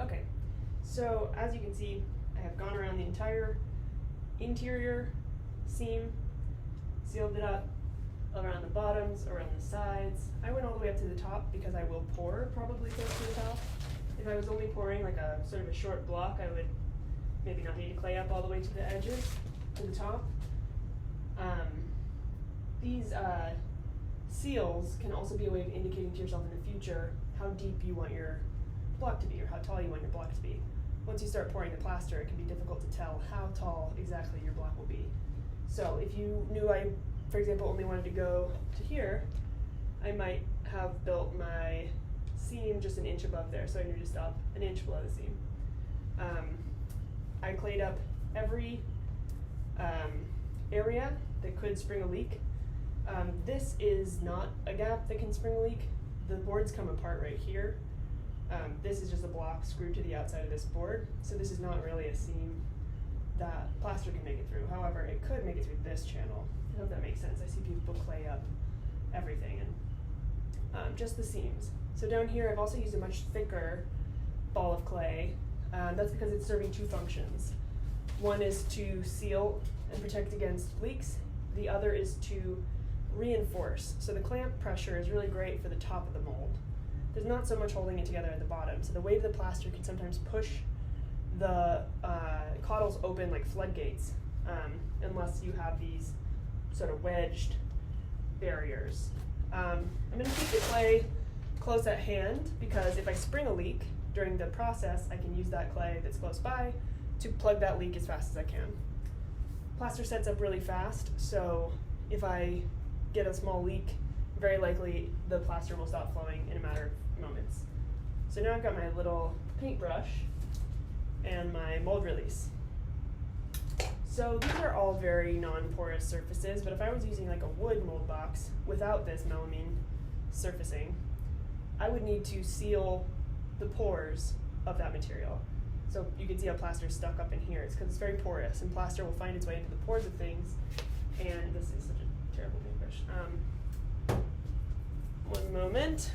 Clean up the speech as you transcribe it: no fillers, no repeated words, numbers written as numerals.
Okay, so as you can see, I have gone around the entire interior seam, sealed it up around the bottoms, around the sides. I went all the way up to the top because I will pour probably close to the top. If I was only pouring like a sort of a short block, I would maybe not need to clay up all the way to the edges, to the top. These seals can also be a way of indicating to yourself in the future how deep you want your block to be or how tall you want your block to be. Once you start pouring the plaster, it can be difficult to tell how tall exactly your block will be. So if you knew I, for example, only wanted to go to here, I might have built my seam just an inch above there, so I knew to stop an inch below the seam. I clayed up every area that could spring a leak. This is not a gap that can spring a leak. The boards come apart right here. This is just a block screwed to the outside of this board, so this is not really a seam that plaster can make it through. However, it could make it through this channel. I hope that makes sense. I see people clay up everything and just the seams. So down here I've also used a much thicker ball of clay. That's because it's serving two functions. One is to seal and protect against leaks. The other is to reinforce. So the clamp pressure is really great for the top of the mold. There's not so much holding it together at the bottom. So the weight of the plaster can sometimes push the cottles open like floodgates, unless you have these sort of wedged barriers. I'm going to keep the clay close at hand because if I spring a leak during the process, I can use that clay that's close by to plug that leak as fast as I can. Plaster sets up really fast, so if I get a small leak, very likely the plaster will stop flowing in a matter of moments. So now I've got my little paintbrush and my mold release. So these are all very non-porous surfaces, but if I was using like a wood mold box without this melamine surfacing, I would need to seal the pores of that material. So you can see how plaster is stuck up in here. It's because it's very porous, and plaster will find its way into the pores of things. And this is such a terrible paintbrush. One moment.